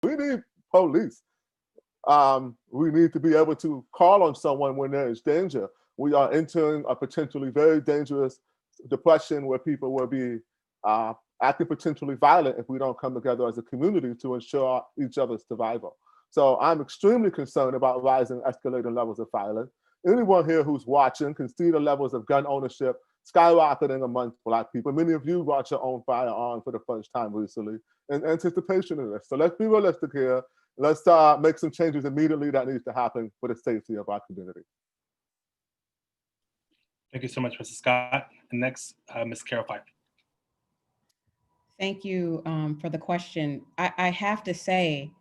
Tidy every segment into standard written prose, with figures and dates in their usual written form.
We need police. We need to be able to call on someone when there is danger. We are entering a potentially very dangerous depression where people will be acting potentially violent if we don't come together as a community to ensure each other's survival. So I'm extremely concerned about rising, escalating levels of violence. Anyone here who's watching can see the levels of gun ownership skyrocketing amongst Black people. Many of you bought your own firearm for the first time recently in anticipation of this. So let's be realistic here. Let's make some changes immediately that needs to happen for the safety of our community. Thank you so much, Mr. Scott. And next, Ms. Carol Fife. Thank you for the question. I have to say,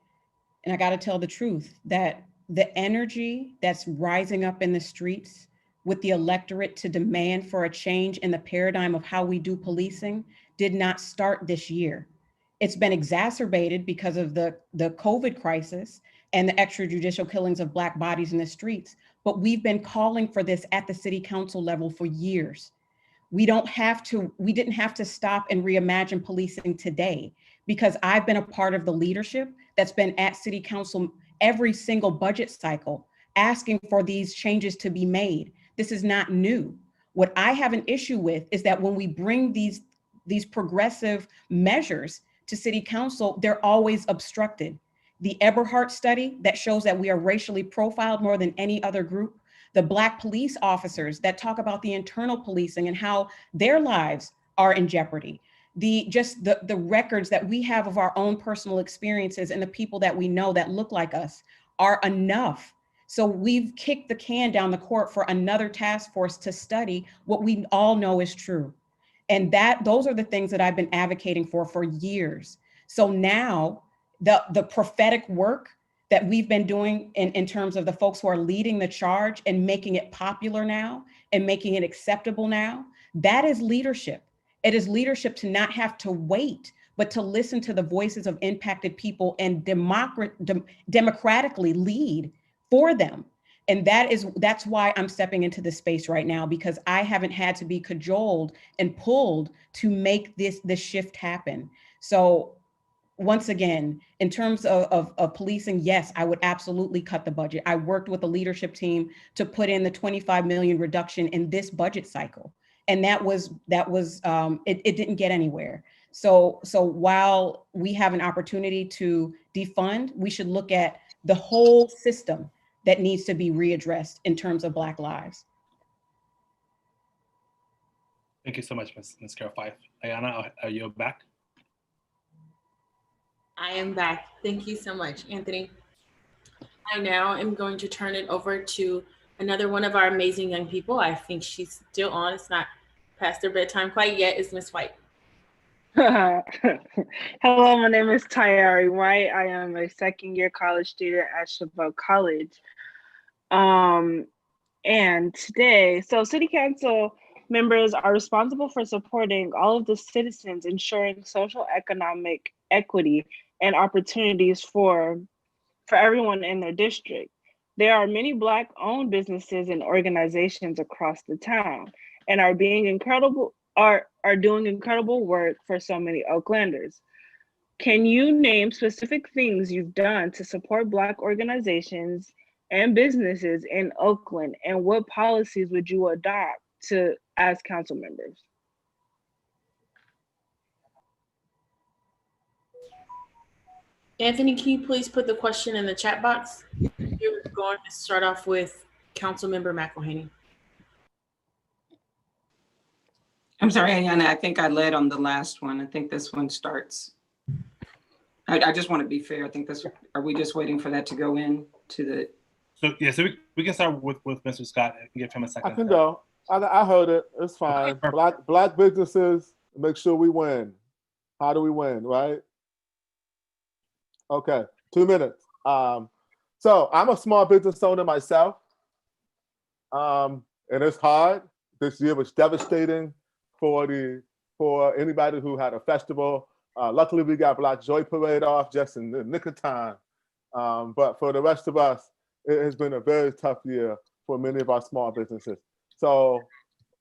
and I got to tell the truth, that the energy that's rising up in the streets with the electorate to demand for a change in the paradigm of how we do policing did not start this year. It's been exacerbated because of the COVID crisis and the extrajudicial killings of Black bodies in the streets. But we've been calling for this at the city council level for years. We didn't have to stop and reimagine policing today, because I've been a part of the leadership that's been at city council every single budget cycle, asking for these changes to be made. This is not new. What I have an issue with is that when we bring these progressive measures to city council, they're always obstructed. The Eberhardt study that shows that we are racially profiled more than any other group, the Black police officers that talk about the internal policing and how their lives are in jeopardy, the records that we have of our own personal experiences and the people that we know that look like us are enough. So we've kicked the can down the court for another task force to study what we all know is true. And those are the things that I've been advocating for years. So now the prophetic work that we've been doing in terms of the folks who are leading the charge and making it popular now and making it acceptable now, that is leadership. It is leadership to not have to wait, but to listen to the voices of impacted people and democratically lead for them. And that's why I'm stepping into this space right now, because I haven't had to be cajoled and pulled to make this shift happen. So once again, in terms of policing, yes, I would absolutely cut the budget. I worked with the leadership team to put in the 25 million reduction in this budget cycle. And it didn't get anywhere. So while we have an opportunity to defund, we should look at the whole system that needs to be readdressed in terms of Black lives. Thank you so much, Ms. Carol Fife. Ayana, are you back? I am back. Thank you so much, Anthony. I now am going to turn it over to another one of our amazing young people. I think she's still on. It's not past their bedtime quite yet. It's Miss White. Hello, my name is Tayari White. I am a second-year college student at Chabot College. And today, City Council members are responsible for supporting all of the citizens, ensuring social economic equity and opportunities for everyone in their district. There are many Black-owned businesses and organizations across the town and are doing incredible work for so many Oaklanders. Can you name specific things you've done to support Black organizations and businesses in Oakland, and what policies would you adopt as council members? Anthony, can you please put the question in the chat box? You're going to start off with Councilmember McElhaney. I'm sorry, Ayana, I think I led on the last one. I think this one starts. I just want to be fair. I think are we just waiting for that to go in to the? So we can start with Mr. Scott and give him a second. I can go. I heard it. It's fine. Black businesses, make sure we win. How do we win, right? Okay, 2 minutes. So I'm a small business owner myself, and it's hard. This year was devastating for anybody who had a festival. Luckily, we got Black Joy Parade off just in the nick of time. But for the rest of us, it has been a very tough year for many of our small businesses. So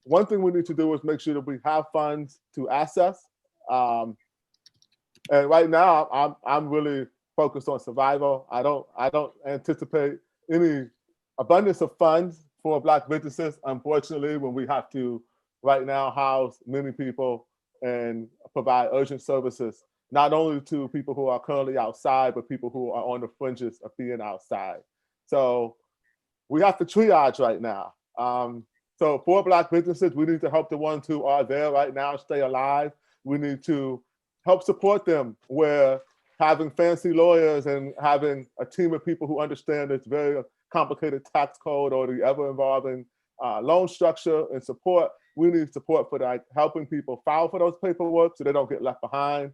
one thing we need to do is make sure that we have funds to access. And right now, I'm really focused on survival. I don't anticipate any abundance of funds for Black businesses, unfortunately, when we have to right now house many people and provide urgent services, not only to people who are currently outside, but people who are on the fringes of being outside. So we have to triage right now. So for Black businesses, we need to help the ones who are there right now stay alive. We need to help support them where having fancy lawyers and having a team of people who understand this very complicated tax code or the ever-evolving loan structure and support. We need support for that, helping people file for those paperwork so they don't get left behind.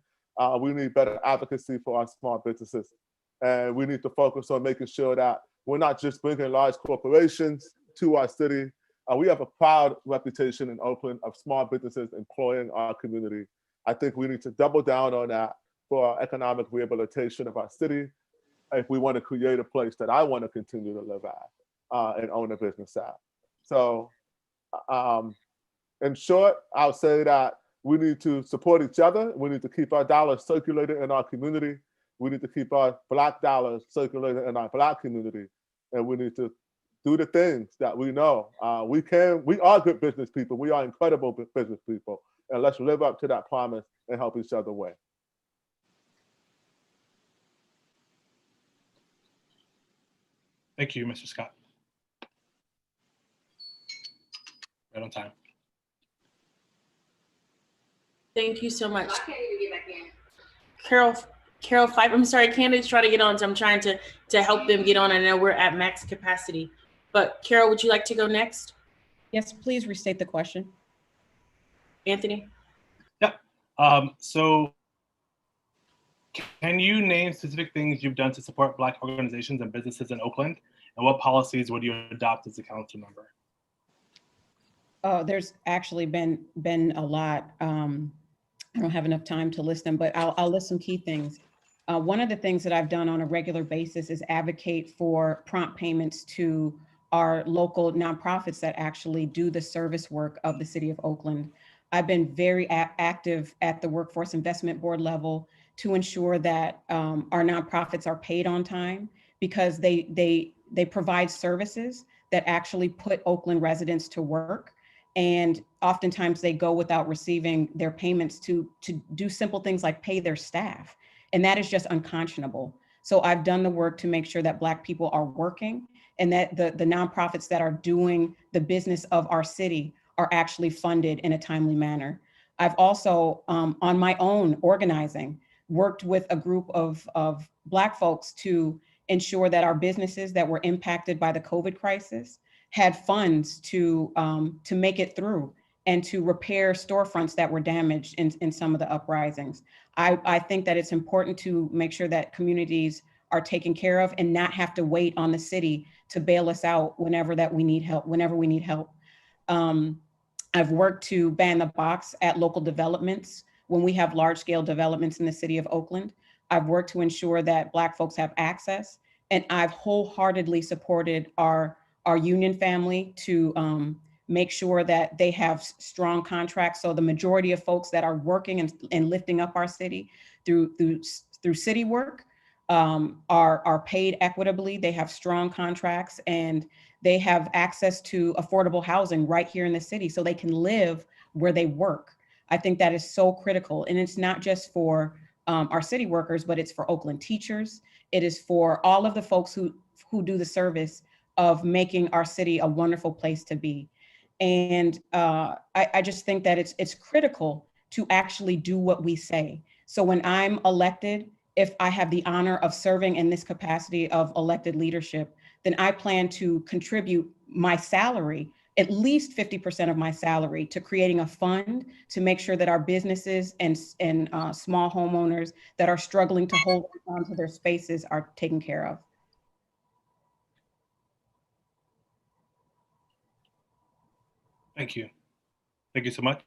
We need better advocacy for our small businesses. And we need to focus on making sure that we're not just bringing large corporations to our city. We have a proud reputation in Oakland of small businesses employing our community. I think we need to double down on that for our economic rehabilitation of our city if we want to create a place that I want to continue to live at and own a business at. So in short, I'll say that we need to support each other. We need to keep our dollars circulating in our community. We need to keep our Black dollars circulating in our Black community. And we need to do the things that we know. We are good business people. We are incredible business people. And let's live up to that promise and help each other win. Thank you, Mr. Scott. Right on time. Thank you so much. Carol Fife, I'm sorry, candidates try to get on, so I'm trying to help them get on. I know we're at max capacity, but Carol, would you like to go next? Yes, please restate the question. Anthony? Yeah. So can you name specific things you've done to support Black organizations and businesses in Oakland? And what policies would you adopt as a council member? There's actually been a lot. I don't have enough time to list them, but I'll list some key things. One of the things that I've done on a regular basis is advocate for prompt payments to our local nonprofits that actually do the service work of the city of Oakland. I've been very active at the Workforce Investment Board level to ensure that our nonprofits are paid on time, because they provide services that actually put Oakland residents to work. And oftentimes they go without receiving their payments to do simple things like pay their staff. And that is just unconscionable. So I've done the work to make sure that Black people are working and that the nonprofits that are doing the business of our city are actually funded in a timely manner. I've also, on my own organizing, worked with a group of Black folks to ensure that our businesses that were impacted by the COVID crisis had funds to make it through and to repair storefronts that were damaged in some of the uprisings. I think that it's important to make sure that communities are taken care of and not have to wait on the city to bail us out whenever we need help. I've worked to ban the box at local developments when we have large scale developments in the city of Oakland. I've worked to ensure that Black folks have access, and I've wholeheartedly supported our union family to make sure that they have strong contracts. So the majority of folks that are working and lifting up our city through city work are paid equitably. They have strong contracts and they have access to affordable housing right here in the city so they can live where they work. I think that is so critical. And it's not just for our city workers, but it's for Oakland teachers. It is for all of the folks who do the service of making our city a wonderful place to be. And I just think that it's critical to actually do what we say. So when I'm elected, if I have the honor of serving in this capacity of elected leadership, then I plan to contribute my salary, at least 50% of my salary, to creating a fund to make sure that our businesses and small homeowners that are struggling to hold on to their spaces are taken care of. Thank you. Thank you so much.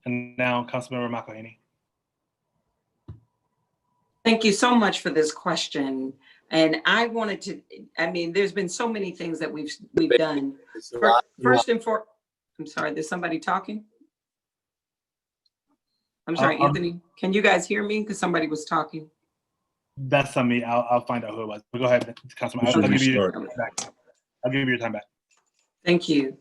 And now, Councilmember McElhaney. Thank you so much for this question. And I wanted to, there's been so many things that we've done. First and foremost, I'm sorry, there's somebody talking? I'm sorry, Anthony, can you guys hear me? Because somebody was talking. That's on me. I'll find out who it was. But go ahead, Councilman. I'll give you your time back. I'll give you your time back. Thank you.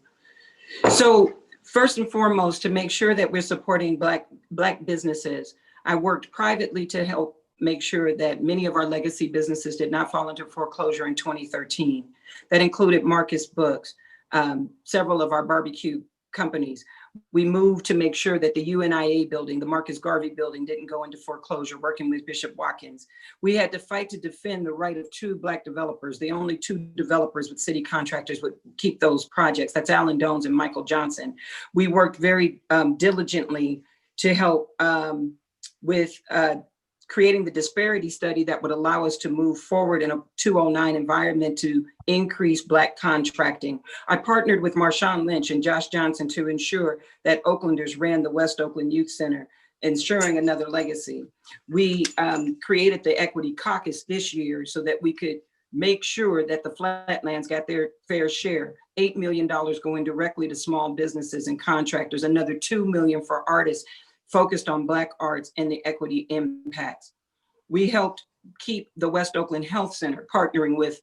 So first and foremost, to make sure that we're supporting Black businesses, I worked privately to help make sure that many of our legacy businesses did not fall into foreclosure in 2013. That included Marcus Books, several of our barbecue companies. We moved to make sure that the UNIA building, the Marcus Garvey building, didn't go into foreclosure, working with Bishop Watkins. We had to fight to defend the right of 2 Black developers. The only 2 developers with city contractors would keep those projects. That's Alan Dones and Michael Johnson. We worked very diligently to help with creating the disparity study that would allow us to move forward in a 209 environment to increase Black contracting. I partnered with Marshawn Lynch and Josh Johnson to ensure that Oaklanders ran the West Oakland Youth Center, ensuring another legacy. We created the Equity Caucus this year so that we could make sure that the Flatlands got their fair share. $8 million going directly to small businesses and contractors, another $2 million for artists focused on Black arts and the equity impacts. We helped keep the West Oakland Health Center, partnering with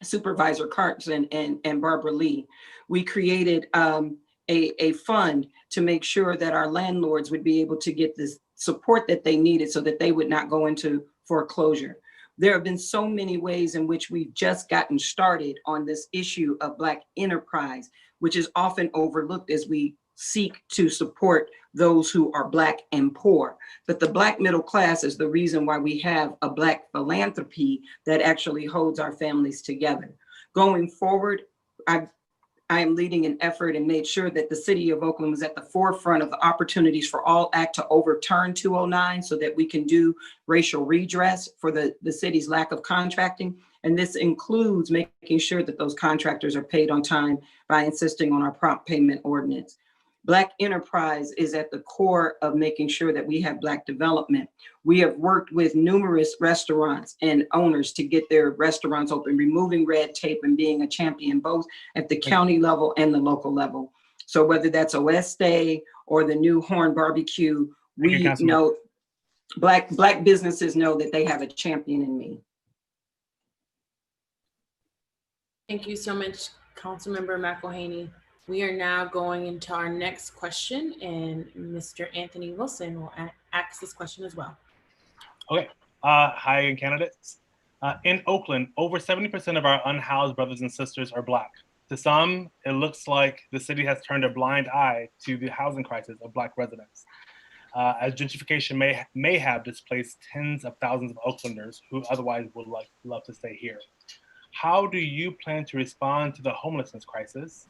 Supervisor Carson and Barbara Lee. We created a fund to make sure that our landlords would be able to get this support that they needed so that they would not go into foreclosure. There have been so many ways in which we've just gotten started on this issue of Black enterprise, which is often overlooked as we seek to support those who are Black and poor. But the Black middle class is the reason why we have a Black philanthropy that actually holds our families together. Going forward, I am leading an effort and made sure that the city of Oakland was at the forefront of the Opportunities for All Act to overturn 209 so that we can do racial redress for the city's lack of contracting. And this includes making sure that those contractors are paid on time by insisting on our prompt payment ordinance. Black enterprise is at the core of making sure that we have Black development. We have worked with numerous restaurants and owners to get their restaurants open, removing red tape and being a champion, both at the county level and the local level. So whether that's Oeste or the new Horn Barbecue, we know Black businesses know that they have a champion in me. Thank you so much, Councilmember McElhaney. We are now going into our next question, and Mr. Anthony Wilson will ask this question as well. Okay. Hi, candidates. In Oakland, over 70% of our unhoused brothers and sisters are Black. To some, it looks like the city has turned a blind eye to the housing crisis of Black residents, as gentrification may have displaced tens of thousands of Oaklanders who otherwise would love to stay here. How do you plan to respond to the homelessness crisis?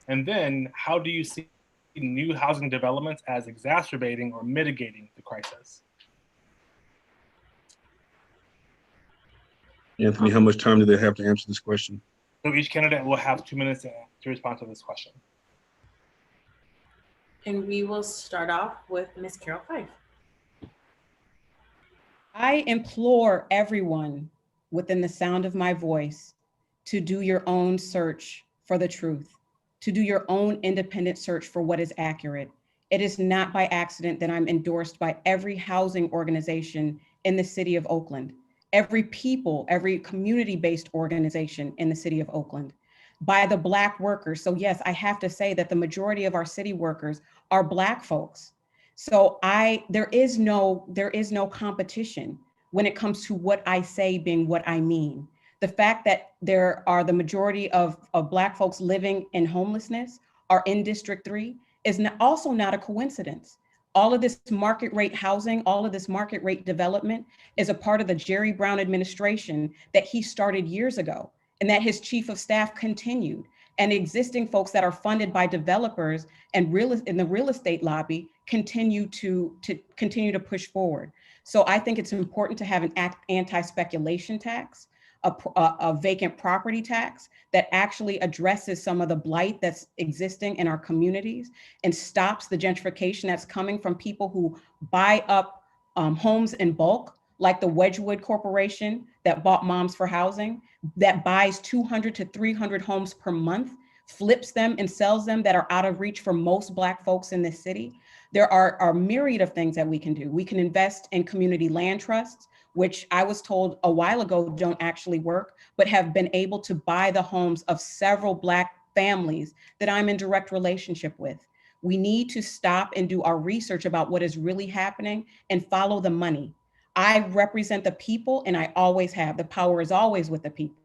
And then how do you see new housing developments as exacerbating or mitigating the crisis? Anthony, how much time do they have to answer this question? So each candidate will have 2 minutes to respond to this question. And we will start off with Ms. Carol Fife. I implore everyone within the sound of my voice to do your own search for the truth, to do your own independent search for what is accurate. It is not by accident that I'm endorsed by every housing organization in the city of Oakland, every community-based organization in the city of Oakland, by the Black workers. So yes, I have to say that the majority of our city workers are Black folks. So there is no competition when it comes to what I say being what I mean. The fact that there are the majority of Black folks living in homelessness are in District 3 is also not a coincidence. All of this market rate housing, all of this market rate development is a part of the Jerry Brown administration that he started years ago and that his chief of staff continued. And existing folks that are funded by developers and in the real estate lobby continue to push forward. So I think it's important to have an anti-speculation tax, a vacant property tax that actually addresses some of the blight that's existing in our communities and stops the gentrification that's coming from people who buy up homes in bulk, like the Wedgwood Corporation that bought Moms for Housing, that buys 200 to 300 homes per month, flips them and sells them that are out of reach for most Black folks in this city. There are a myriad of things that we can do. We can invest in community land trusts. which I was told a while ago don't actually work, but have been able to buy the homes of several Black families that I'm in direct relationship with. We need to stop and do our research about what is really happening and follow the money. I represent the people, and I always have. The power is always with the people.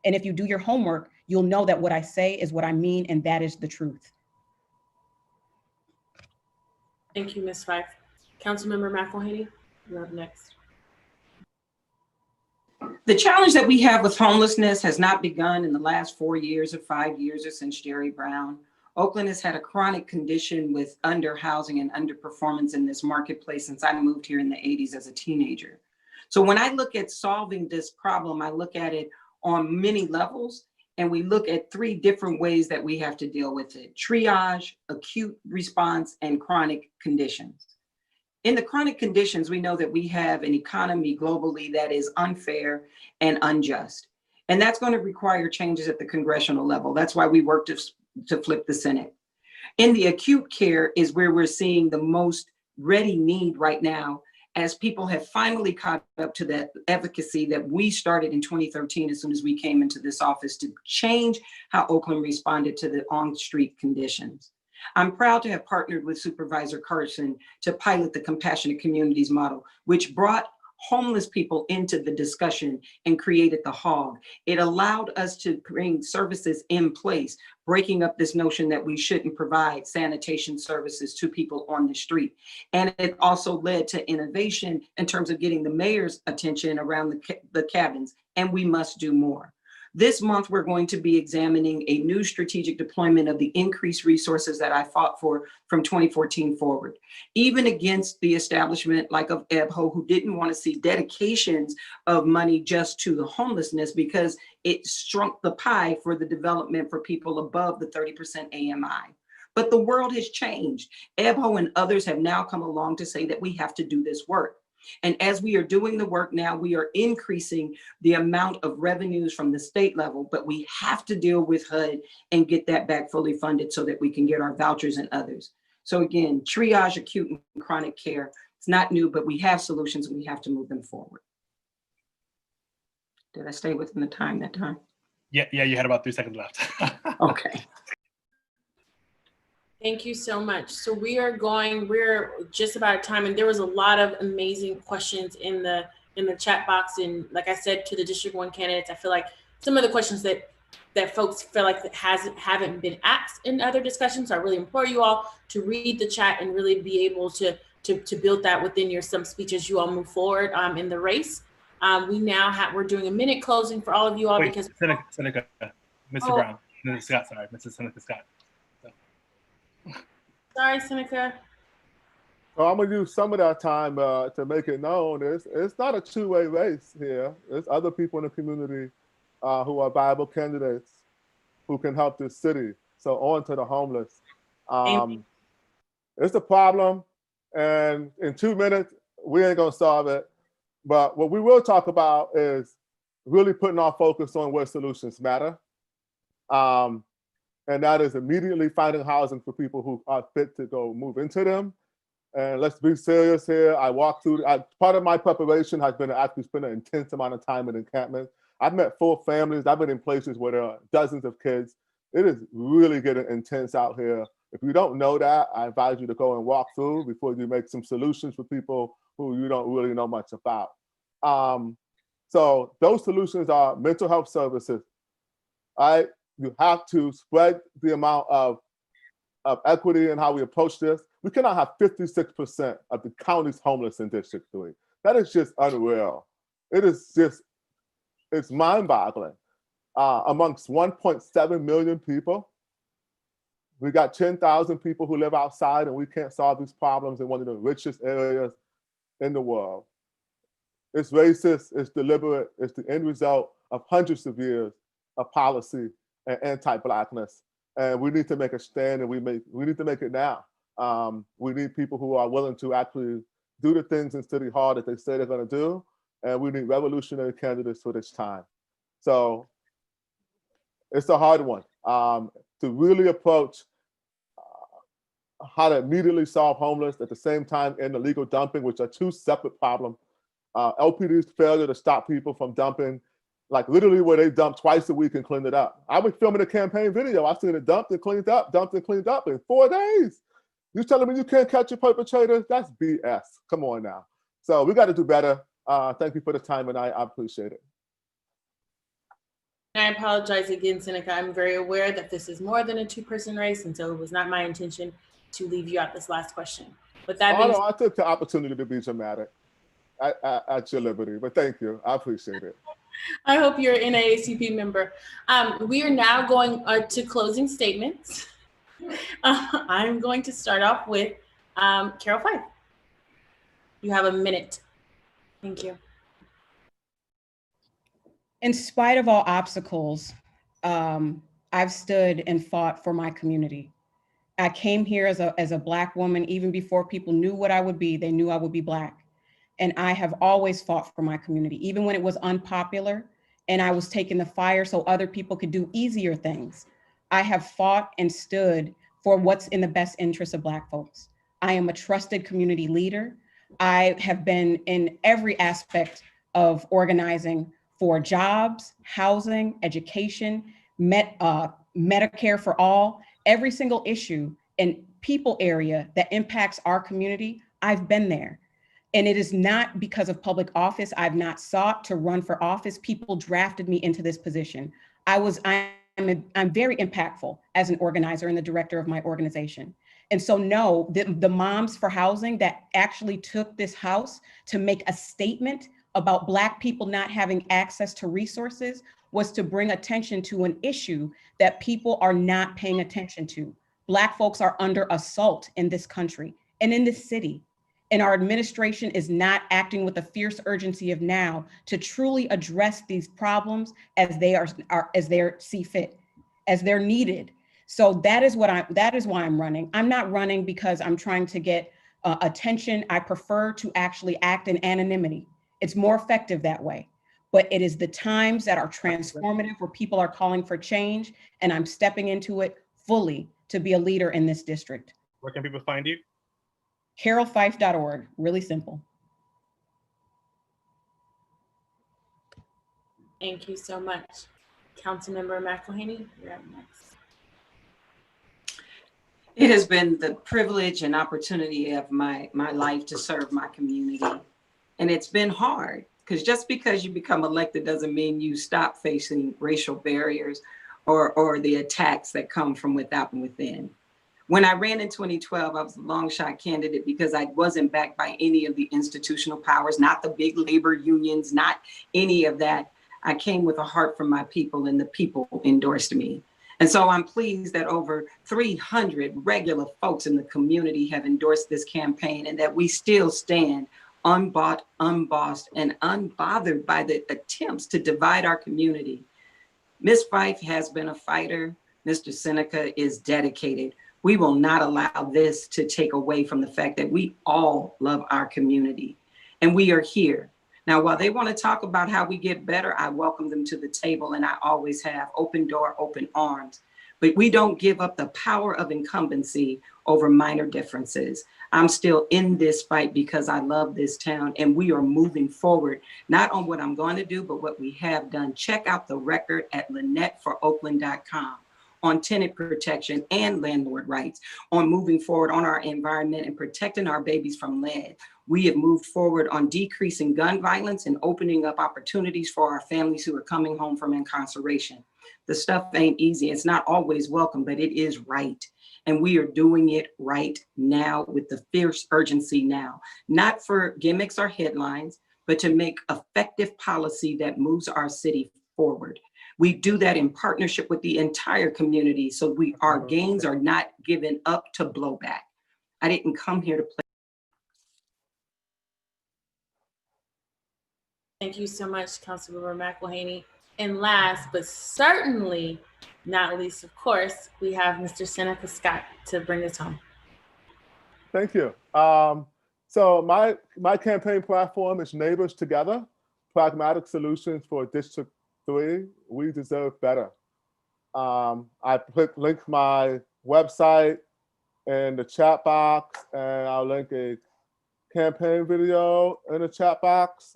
And if you do your homework, you'll know that what I say is what I mean, and that is the truth. Thank you, Ms. Fife. Councilmember McElhaney, you're up next. The challenge that we have with homelessness has not begun in the last 4 years or 5 years or since Jerry Brown. Oakland has had a chronic condition with underhousing and underperformance in this marketplace since I moved here in the 80s as a teenager. So when I look at solving this problem, I look at it on many levels, and we look at 3 different ways that we have to deal with it: triage, acute response, and chronic conditions. In the chronic conditions, we know that we have an economy globally that is unfair and unjust. And that's going to require changes at the congressional level. That's why we work to flip the Senate. In the acute care is where we're seeing the most ready need right now, as people have finally caught up to that advocacy that we started in 2013 as soon as we came into this office to change how Oakland responded to the on-street conditions. I'm proud to have partnered with Supervisor Carson to pilot the Compassionate Communities model, which brought homeless people into the discussion and created the HOG. It allowed us to bring services in place, breaking up this notion that we shouldn't provide sanitation services to people on the street. And it also led to innovation in terms of getting the mayor's attention around the cabins, and we must do more. This month, we're going to be examining a new strategic deployment of the increased resources that I fought for from 2014 forward. Even against the establishment like of EBHO, who didn't want to see dedications of money just to the homelessness because it shrunk the pie for the development for people above the 30% AMI. But the world has changed. EBHO and others have now come along to say that we have to do this work. And as we are doing the work now, we are increasing the amount of revenues from the state level, but we have to deal with HUD and get that back fully funded so that we can get our vouchers and others. So again, triage, acute and chronic care, it's not new, but we have solutions and we have to move them forward. Did I stay within the time that time? Yeah, you had about 3 seconds left. Okay. Thank you so much. So we're just about at time, and there was a lot of amazing questions in the chat box. And like I said to the District 1 candidates, I feel like some of the questions that folks feel like that haven't been asked in other discussions. So I really implore you all to read the chat and really be able to build that within your some speech as you all move forward in the race. We're doing a minute closing for all of you all. Wait, because Seneca, Mr. Brown, Mrs. Scott, sorry, Mrs. Seneca Scott. Sorry, Seneca. So I'm gonna use some of that time to make it known. It's not a two-way race here. There's other people in the community who are viable candidates who can help this city. So on to the homeless. It's a problem, and in 2 minutes, we ain't gonna solve it. But what we will talk about is really putting our focus on where solutions matter. And that is immediately finding housing for people who are fit to go move into them. And let's be serious here. I walked through, part of my preparation has been to actually spend an intense amount of time in encampment. I've met full families. I've been in places where there are dozens of kids. It is really getting intense out here. If you don't know that, I advise you to go and walk through before you make some solutions for people who you don't really know much about. So those solutions are mental health services. You have to spread the amount of equity in how we approach this. We cannot have 56% of the county's homeless in District 3. That is just unreal. It's mind-boggling. Amongst 1.7 million people, we got 10,000 people who live outside, and we can't solve these problems in one of the richest areas in the world. It's racist, it's deliberate, it's the end result of hundreds of years of policy and anti-Blackness. And we need to make a stand, and we need to make it now. We need people who are willing to actually do the things in City Hall that they say they're gonna do, and we need revolutionary candidates for this time. So it's a hard one to really approach how to immediately solve homeless at the same time end illegal dumping, which are two separate problems. LPD's failure to stop people from dumping, like literally where they dump twice a week and clean it up. I was filming a campaign video. I seen it dumped and cleaned up in 4 days. You telling me you can't catch a perpetrator? That's BS. Come on now. So we got to do better. Thank you for the time, and I appreciate it. I apologize again, Seneca. I'm very aware that this is more than a two-person race, and so it was not my intention to leave you out this last question. But that being I took the opportunity to be dramatic at your liberty, but thank you. I appreciate it. I hope you're an NAACP member. We are now going to closing statements. I'm going to start off with Carol Fife. You have a minute. Thank you. In spite of all obstacles, I've stood and fought for my community. I came here as a Black woman, even before people knew what I would be, they knew I would be Black. And I have always fought for my community, even when it was unpopular and I was taking the fire so other people could do easier things. I have fought and stood for what's in the best interest of Black folks. I am a trusted community leader. I have been in every aspect of organizing for jobs, housing, education, Medicare for all, every single issue and people area that impacts our community, I've been there. And it is not because of public office. I've not sought to run for office. People drafted me into this position. I'm very impactful as an organizer and the director of my organization. And so no, the Moms for Housing that actually took this house to make a statement about Black people not having access to resources was to bring attention to an issue that people are not paying attention to. Black folks are under assault in this country and in this city. And our administration is not acting with the fierce urgency of now to truly address these problems as they see fit, as they're needed. So that is why I'm running. I'm not running because I'm trying to get attention. I prefer to actually act in anonymity. It's more effective that way. But it is the times that are transformative where people are calling for change, and I'm stepping into it fully to be a leader in this district. Where can people find you? CarolFife.org, really simple. Thank you so much. Councilmember McElhaney, you're up next. It has been the privilege and opportunity of my life to serve my community. And it's been hard, because just because you become elected doesn't mean you stop facing racial barriers or the attacks that come from without and within. When I ran in 2012, I was a long shot candidate because I wasn't backed by any of the institutional powers, not the big labor unions, not any of that. I came with a heart for my people, and the people endorsed me. And so I'm pleased that over 300 regular folks in the community have endorsed this campaign, and that we still stand unbought, unbossed, and unbothered by the attempts to divide our community. Ms. Fife has been a fighter. Mr. Seneca is dedicated. We will not allow this to take away from the fact that we all love our community, and we are here. Now, while they want to talk about how we get better, I welcome them to the table, and I always have open door, open arms. But we don't give up the power of incumbency over minor differences. I'm still in this fight because I love this town, and we are moving forward, not on what I'm going to do, but what we have done. Check out the record at LynetteForOakland.com on tenant protection and landlord rights, on moving forward on our environment and protecting our babies from lead. We have moved forward on decreasing gun violence and opening up opportunities for our families who are coming home from incarceration. The stuff ain't easy. It's not always welcome, but it is right. And we are doing it right now with the fierce urgency now, not for gimmicks or headlines, but to make effective policy that moves our city forward. We do that in partnership with the entire community, so our gains are not given up to blowback. I didn't come here to play. Thank you so much, Councilmember McElhaney. And last, but certainly not least, of course, we have Mr. Seneca Scott to bring us home. Thank you. So my campaign platform is Neighbors Together, Pragmatic Solutions for District 3. We deserve better. I linked my website in the chat box, and I'll link a campaign video in the chat box.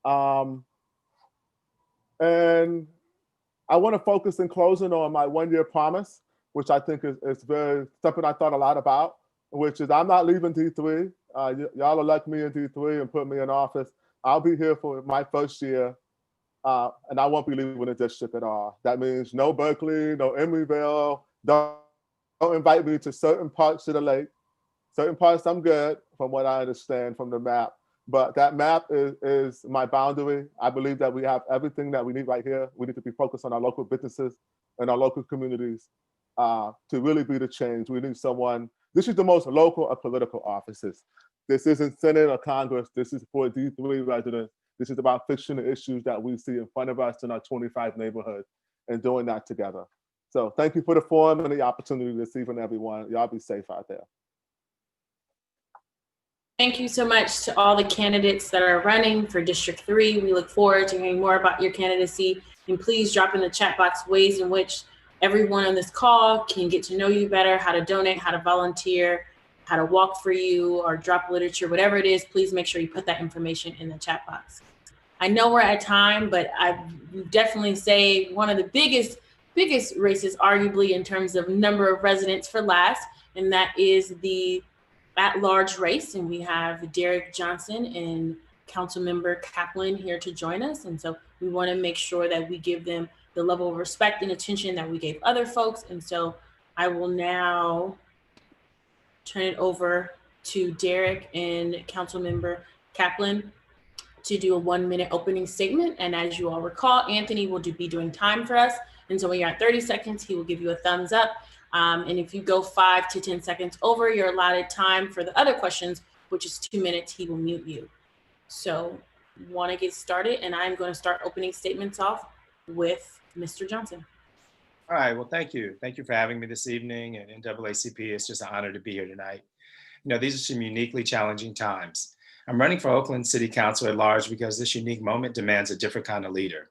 And I want to focus in closing on my 1-year promise, which I think is very something I thought a lot about, which is I'm not leaving D3. Y'all elect me in D3 and put me in office. I'll be here for my first year, and I won't be leaving the district at all. That means no Berkeley, no Emeryville. Don't invite me to certain parts of the lake. Certain parts I'm good, from what I understand from the map. But that map is my boundary. I believe that we have everything that we need right here. We need to be focused on our local businesses and our local communities to really be the change. We need someone. This is the most local of political offices. This isn't Senate or Congress. This is for D3 residents. This is about fixing the issues that we see in front of us in our 25 neighborhoods and doing that together. So thank you for the forum and the opportunity this evening, everyone. Y'all be safe out there. Thank you so much to all the candidates that are running for District 3. We look forward to hearing more about your candidacy. And please drop in the chat box ways in which everyone on this call can get to know you better, how to donate, how to volunteer, how to walk for you, or drop literature, whatever it is. Please make sure you put that information in the chat box. I know we're at time, but I would definitely say one of the biggest races, arguably, in terms of number of residents for last, and that is the at-large race. And we have Derek Johnson and Councilmember Kaplan here to join us. And so we want to make sure that we give them the level of respect and attention that we gave other folks. And so I will now turn it over to Derek and Councilmember Kaplan to do a 1-minute opening statement. And as you all recall, Anthony will be doing time for us. And so when you're at 30 seconds, he will give you a thumbs up. And if you go 5 to 10 seconds over your allotted time for the other questions, which is 2 minutes, he will mute you. So want to get started, and I'm going to start opening statements off with Mr. Johnson. All right, well, thank you. Thank you for having me this evening, and NAACP, it's just an honor to be here tonight. You know, these are some uniquely challenging times. I'm running for Oakland City Council at large because this unique moment demands a different kind of leader.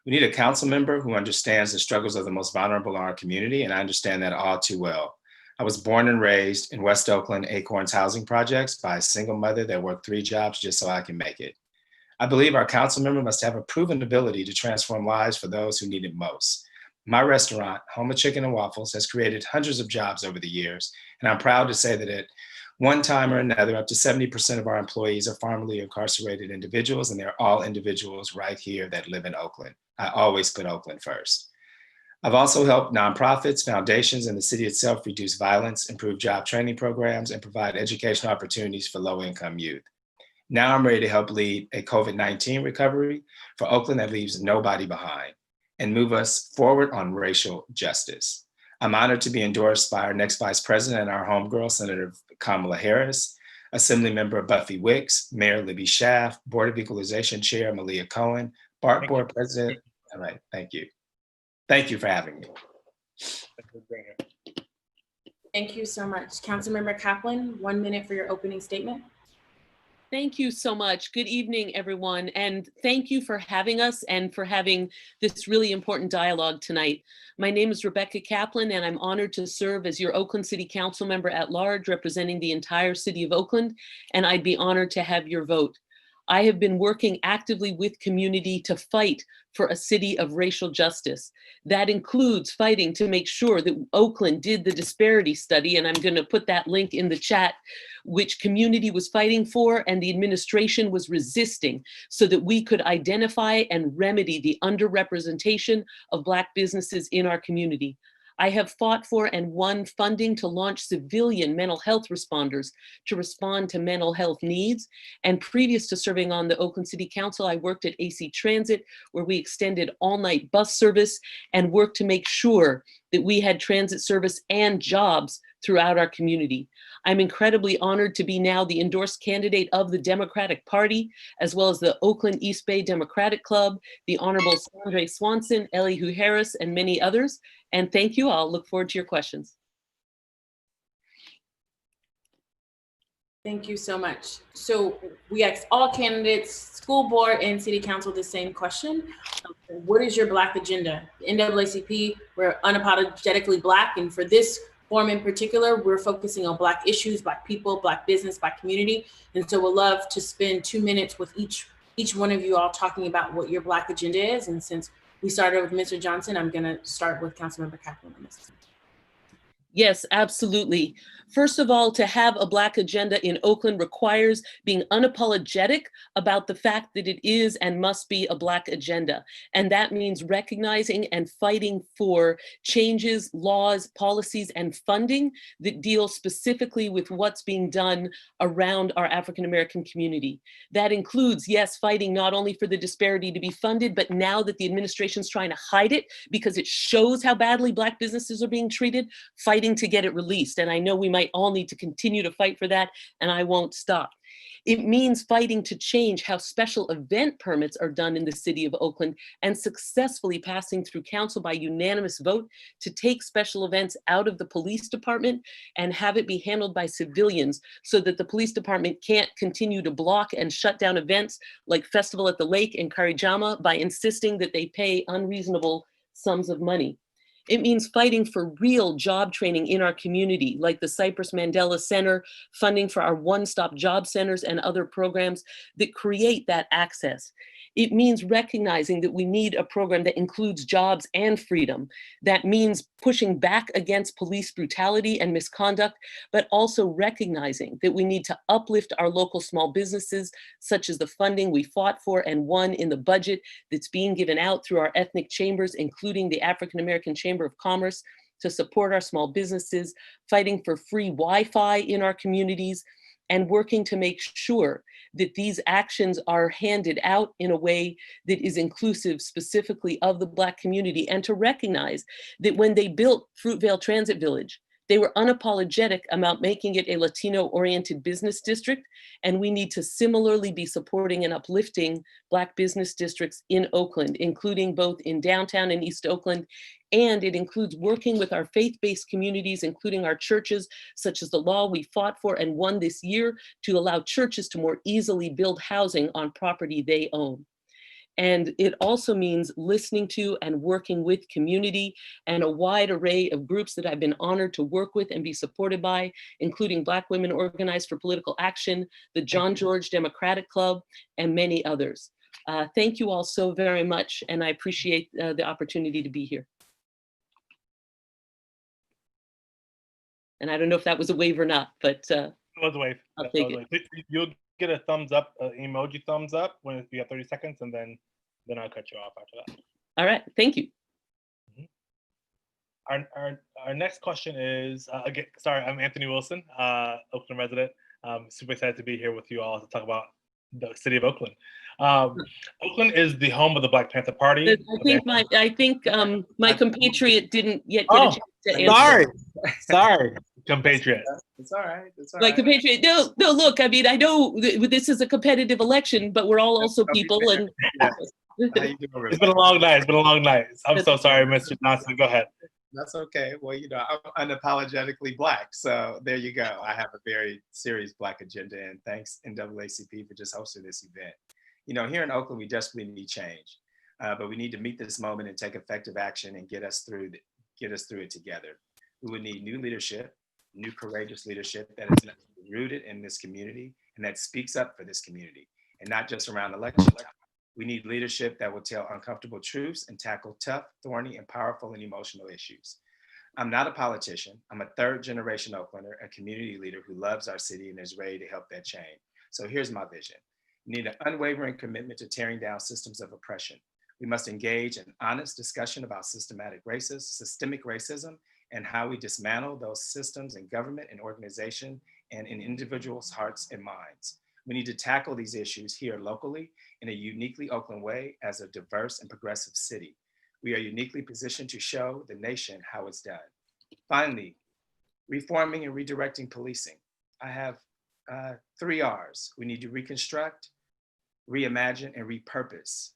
We need a council member who understands the struggles of the most vulnerable in our community, and I understand that all too well. I was born and raised in West Oakland Acorns housing projects by a single mother that worked 3 jobs just so I can make it. I believe our council member must have a proven ability to transform lives for those who need it most. My restaurant, Home of Chicken and Waffles, has created hundreds of jobs over the years, and I'm proud to say that at one time or another, up to 70% of our employees are formerly incarcerated individuals, and they're all individuals right here that live in Oakland. I always put Oakland first. I've also helped nonprofits, foundations, and the city itself reduce violence, improve job training programs, and provide educational opportunities for low-income youth. Now I'm ready to help lead a COVID-19 recovery for Oakland that leaves nobody behind and move us forward on racial justice. I'm honored to be endorsed by our next vice president and our homegirl, Senator Kamala Harris, Assemblymember Buffy Wicks, Mayor Libby Schaaf, Board of Equalization Chair Malia Cohen, BART Board President. All right, thank you. Thank you for having me. Thank you so much. Councilmember Kaplan, 1 minute for your opening statement. Thank you so much. Good evening, everyone. And thank you for having us and for having this really important dialogue tonight. My name is Rebecca Kaplan, and I'm honored to serve as your Oakland City Council member at large, representing the entire city of Oakland, and I'd be honored to have your vote. I have been working actively with community to fight for a city of racial justice. That includes fighting to make sure that Oakland did the disparity study, and I'm going to put that link in the chat, which community was fighting for and the administration was resisting, so that we could identify and remedy the underrepresentation of Black businesses in our community. I have fought for and won funding to launch civilian mental health responders to respond to mental health needs. And previous to serving on the Oakland City Council, I worked at AC Transit, where we extended all-night bus service and worked to make sure that we had transit service and jobs throughout our community. I'm incredibly honored to be now the endorsed candidate of the Democratic Party, as well as the Oakland East Bay Democratic Club, the Honorable Sandra Swanson, Elihu Harris, and many others. And thank you. I'll look forward to your questions. Thank you so much. So we asked all candidates, school board and city council, the same question. What is your Black agenda? The NAACP, we're unapologetically Black. And for this forum in particular, we're focusing on Black issues, Black people, Black business, Black community. And so we'll love to spend 2 minutes with each each one of you all talking about what your Black agenda is. And since we started with Mr. Johnson, I'm gonna start with Councilmember Kaplan on this. Yes, absolutely. First of all, to have a Black agenda in Oakland requires being unapologetic about the fact that it is and must be a Black agenda. And that means recognizing and fighting for changes, laws, policies, and funding that deal specifically with what's being done around our African American community. That includes, yes, fighting not only for the disparity to be funded, but now that the administration's trying to hide it because it shows how badly Black businesses are being treated, fighting to get it released. And I know we might all need to continue to fight for that, and I won't stop. It means fighting to change how special event permits are done in the city of Oakland and successfully passing through council by unanimous vote to take special events out of the police department and have it be handled by civilians so that the police department can't continue to block and shut down events like Festival at the Lake and Karijama by insisting that they pay unreasonable sums of money. It means fighting for real job training in our community, like the Cypress Mandela Center, funding for our one-stop job centers and other programs that create that access. It means recognizing that we need a program that includes jobs and freedom. That means pushing back against police brutality and misconduct, but also recognizing that we need to uplift our local small businesses, such as the funding we fought for and won in the budget that's being given out through our ethnic chambers, including the African American Chamber of Commerce, to support our small businesses, fighting for free Wi-Fi in our communities, and working to make sure that these actions are handed out in a way that is inclusive specifically of the Black community, and to recognize that when they built Fruitvale Transit Village, they were unapologetic about making it a Latino-oriented business district, and we need to similarly be supporting and uplifting Black business districts in Oakland, including both in downtown and East Oakland, and it includes working with our faith-based communities, including our churches, such as the law we fought for and won this year to allow churches to more easily build housing on property they own. And it also means listening to and working with community and a wide array of groups that I've been honored to work with and be supported by, including Black Women Organized for Political Action, the John George Democratic Club, and many others. Thank you all so very much, and I appreciate the opportunity to be here. And I don't know if that was a wave or not, but It was a wave. I'll take it. You'll get a thumbs up, emoji thumbs up when you have 30 seconds, and then I'll cut you off after that. All right, thank you. Our next question is, again, sorry, I'm Anthony Wilson, Oakland resident. Super excited to be here with you all to talk about the city of Oakland. Oakland is the home of the Black Panther Party. I think my compatriot didn't yet get a chance to answer. Sorry, compatriot. It's all right. It's all My right. compatriot. No, look, I mean, I know this is a competitive election, but we're all also people. And it's been a long night. It's been a long night. I'm so sorry, Mr. Johnson. Go ahead. That's okay. Well, you know, I'm unapologetically Black. So there you go. I have a very serious Black agenda, and thanks NAACP for just hosting this event. You know, here in Oakland, we desperately need change, but we need to meet this moment and take effective action and get us through it together. We would need new leadership, new courageous leadership that is rooted in this community and that speaks up for this community, and not just around election time. We need leadership that will tell uncomfortable truths and tackle tough, thorny, and powerful and emotional issues. I'm not a politician. I'm a third-generation Oaklander, a community leader who loves our city and is ready to help that change. So here's my vision. We need an unwavering commitment to tearing down systems of oppression. We must engage in honest discussion about systemic racism, and how we dismantle those systems in government and organization and in individuals' hearts and minds. We need to tackle these issues here locally in a uniquely Oakland way as a diverse and progressive city. We are uniquely positioned to show the nation how it's done. Finally, reforming and redirecting policing. I have 3 R's. We need to reconstruct, reimagine, and repurpose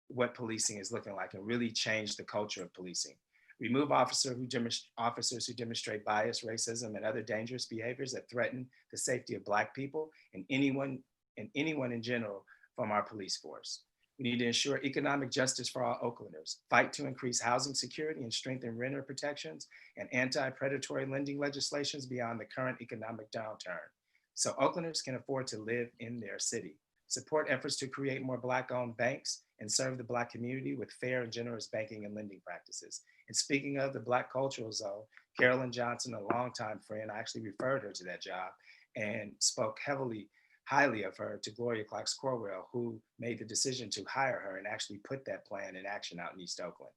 what policing is looking like and really change the culture of policing. Remove officers who demonstrate bias, racism, and other dangerous behaviors that threaten the safety of Black people and anyone in general from our police force. We need to ensure economic justice for all Oaklanders, fight to increase housing security and strengthen renter protections and anti-predatory lending legislations beyond the current economic downturn, so Oaklanders can afford to live in their city. support efforts to create more Black-owned banks, and serve the Black community with fair and generous banking and lending practices. And speaking of the Black cultural zone, Carolyn Johnson, a longtime friend, I actually referred her to that job and spoke highly of her to Gloria Cox-Corwell, who made the decision to hire her and actually put that plan in action out in East Oakland.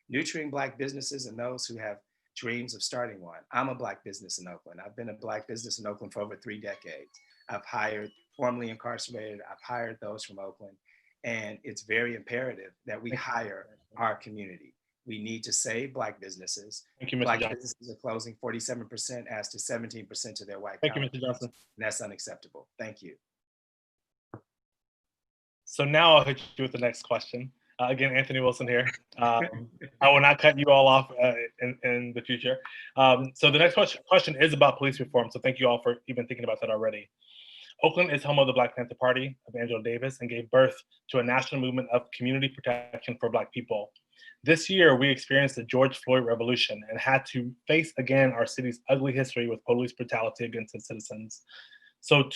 Nurturing Black businesses and those who have dreams of starting one. I'm a Black business in Oakland. I've been a Black business in Oakland for over 3 decades. I've hired formerly incarcerated, I've hired those from Oakland, and it's very imperative that we hire our community. We need to save Black businesses. Thank you, Mr. Black Johnson. businesses are closing 47% as to 17% to their white Thank you, counterparts. Mr. Johnson. And that's unacceptable. Thank you. So now I'll hit you with the next question. Again, Anthony Wilson here. I will not cut you all off in the future. So the next question is about police reform. So thank you all for even thinking about that already. Oakland is home of the Black Panther Party of Angela Davis and gave birth to a national movement of community protection for Black people. This year, we experienced the George Floyd revolution and had to face again our city's ugly history with police brutality against its citizens. So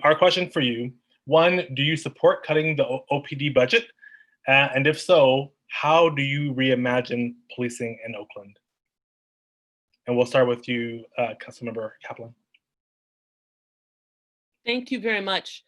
our question for you, one, do you support cutting the OPD budget? And if so, how do you reimagine policing in Oakland? And we'll start with you, Councilmember Kaplan. Thank you very much.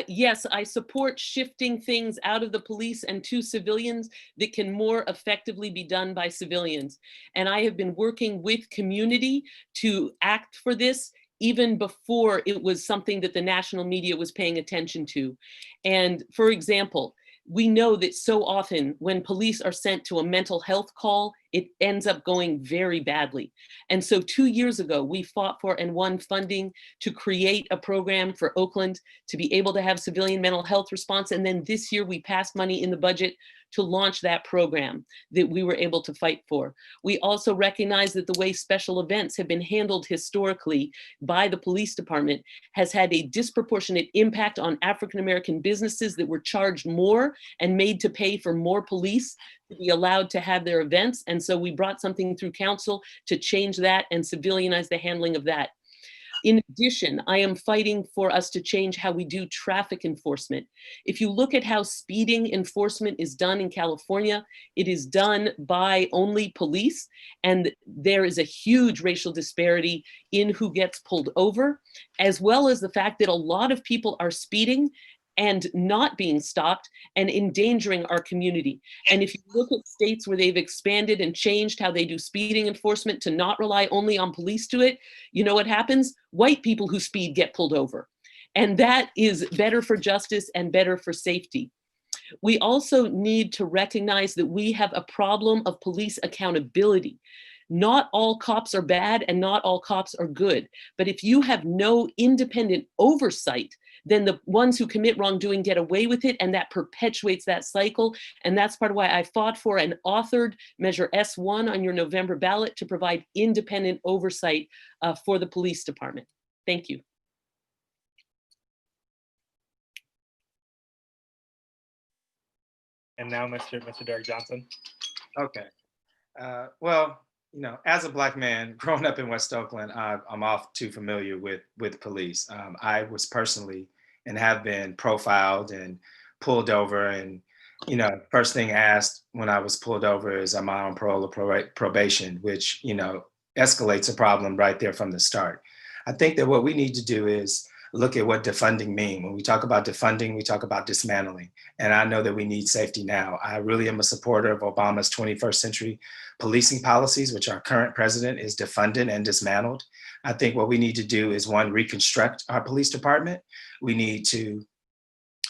Yes, I support shifting things out of the police and to civilians that can more effectively be done by civilians. And I have been working with community to act for this even before it was something that the national media was paying attention to. And for example, we know that so often when police are sent to a mental health call, it ends up going very badly. And so 2 years ago, we fought for and won funding to create a program for Oakland to be able to have civilian mental health response. And then this year we passed money in the budget to launch that program that we were able to fight for. We also recognize that the way special events have been handled historically by the police department has had a disproportionate impact on African-American businesses that were charged more and made to pay for more police to be allowed to have their events. And so we brought something through council to change that and civilianize the handling of that. In addition, I am fighting for us to change how we do traffic enforcement. If you look at how speeding enforcement is done in California, it is done by only police, and there is a huge racial disparity in who gets pulled over, as well as the fact that a lot of people are speeding and not being stopped and endangering our community. And if you look at states where they've expanded and changed how they do speeding enforcement to not rely only on police to it, you know what happens? White people who speed get pulled over. And that is better for justice and better for safety. We also need to recognize that we have a problem of police accountability. Not all cops are bad and not all cops are good. But if you have no independent oversight, then the ones who commit wrongdoing get away with it, and that perpetuates that cycle. And that's part of why I fought for and authored Measure S1 on your November ballot to provide independent oversight for the police department. Thank you. And now Mr. Derek Johnson. Okay. Well, you know, as a Black man growing up in West Oakland, I'm all too familiar with police. I was personally and have been profiled and pulled over, and you know, first thing asked when I was pulled over is, am I on parole or probation, which, you know, escalates a problem right there from the start. I think that what we need to do is look at what defunding means. When we talk about defunding, we talk about dismantling. And I know that we need safety now. I really am a supporter of Obama's 21st century policing policies, which our current president is defunded and dismantled. I think what we need to do is, one, reconstruct our police department. We need to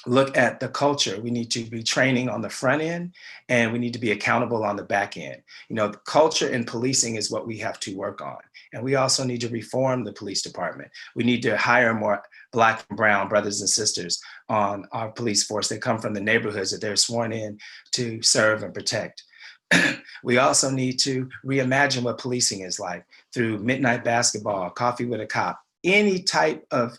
look at the culture. We need to be training on the front end, and we need to be accountable on the back end. You know, the culture in policing is what we have to work on. And we also need to reform the police department. We need to hire more Black and brown brothers and sisters on our police force that come from the neighborhoods that they're sworn in to serve and protect. We also need to reimagine what policing is like through midnight basketball, coffee with a cop, any type of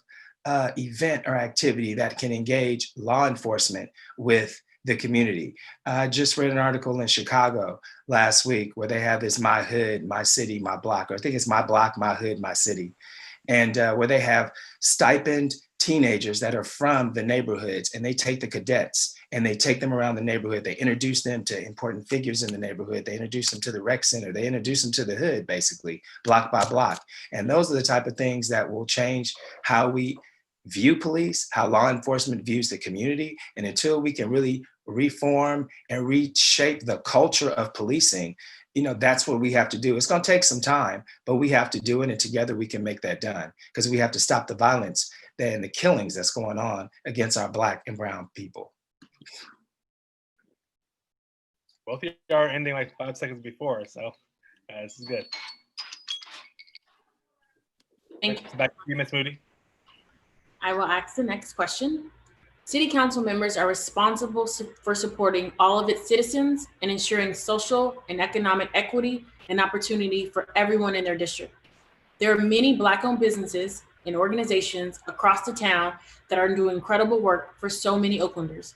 event or activity that can engage law enforcement with the community. I just read an article in Chicago last week where they have this My Hood, My City, My Block, or I think it's My Block, My Hood, My City, and where they have stipend teenagers that are from the neighborhoods, and they take the cadets and they take them around the neighborhood. They introduce them to important figures in the neighborhood. They introduce them to the rec center. They introduce them to the hood, basically, block by block. And those are the type of things that will change how we view police, how law enforcement views the community. And until we can really reform and reshape the culture of policing, you know, that's what we have to do. It's going to take some time, but we have to do it, and together we can make that done, because we have to stop the violence and the killings that's going on against our Black and brown people. Both of you are ending like 5 seconds before, so this is good. Thank you. Back to you, Ms. Moody. I will ask the next question. City council members are responsible for supporting all of its citizens and ensuring social and economic equity and opportunity for everyone in their district. There are many Black-owned businesses and organizations across the town that are doing incredible work for so many Oaklanders.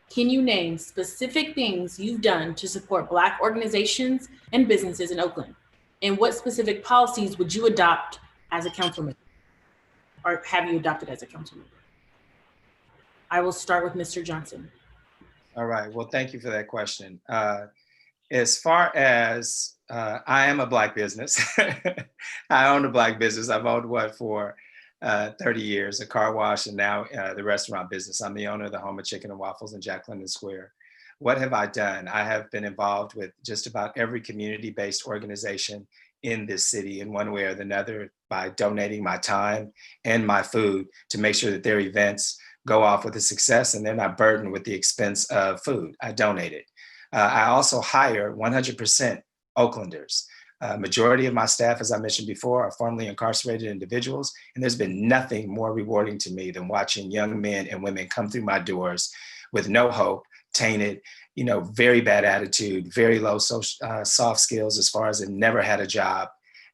Can you name specific things you've done to support Black organizations and businesses in Oakland? And what specific policies would you adopt as a council member? Or have you adopted as a council member? I will start with Mr. Johnson. All right, well, thank you for that question. As far as I am a Black business, I own a Black business. I've owned what for 30 years, a car wash, and now the restaurant business. I'm the owner of the Home of Chicken and Waffles in Jack London Square. What have I done? I have been involved with just about every community-based organization in this city in one way or another by donating my time and my food to make sure that their events go off with a success and they're not burdened with the expense of food. I donate it. I also hire 100% Oaklanders. Majority of my staff, as I mentioned before, are formerly incarcerated individuals, and there's been nothing more rewarding to me than watching young men and women come through my doors with no hope, tainted, you know, very bad attitude, very low social, soft skills as far as they never had a job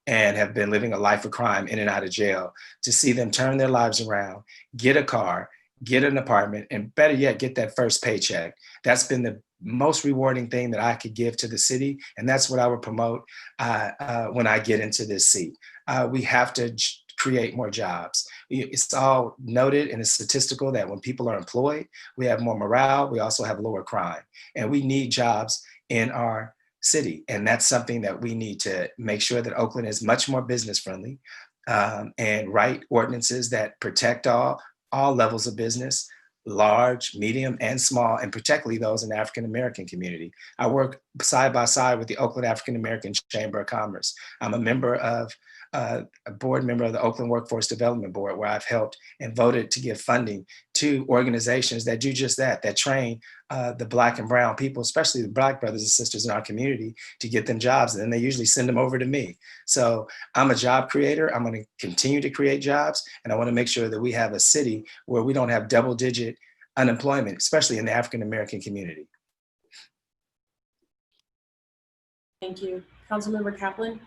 and have been living a life of crime in and out of jail, to see them turn their lives around, get a car, get an apartment, and better yet, get that first paycheck. That's been the most rewarding thing that I could give to the city. And that's what I would promote when I get into this seat. We have to create more jobs. It's all noted and it's statistical that when people are employed, we have more morale, we also have lower crime. And we need jobs in our city. And that's something that we need to make sure that Oakland is much more business friendly and write ordinances that protect all levels of business, large, medium, and small, and particularly those in the African-American community. I work side by side with the Oakland African-American Chamber of Commerce. I'm a member of, a board member of the Oakland Workforce Development Board, where I've helped and voted to give funding to organizations that do just that, that train the Black and brown people, especially the Black brothers and sisters in our community, to get them jobs. And then they usually send them over to me. So I'm a job creator. I'm going to continue to create jobs. And I want to make sure that we have a city where we don't have double-digit unemployment, especially in the African-American community. Thank you. Councilmember Kaplan.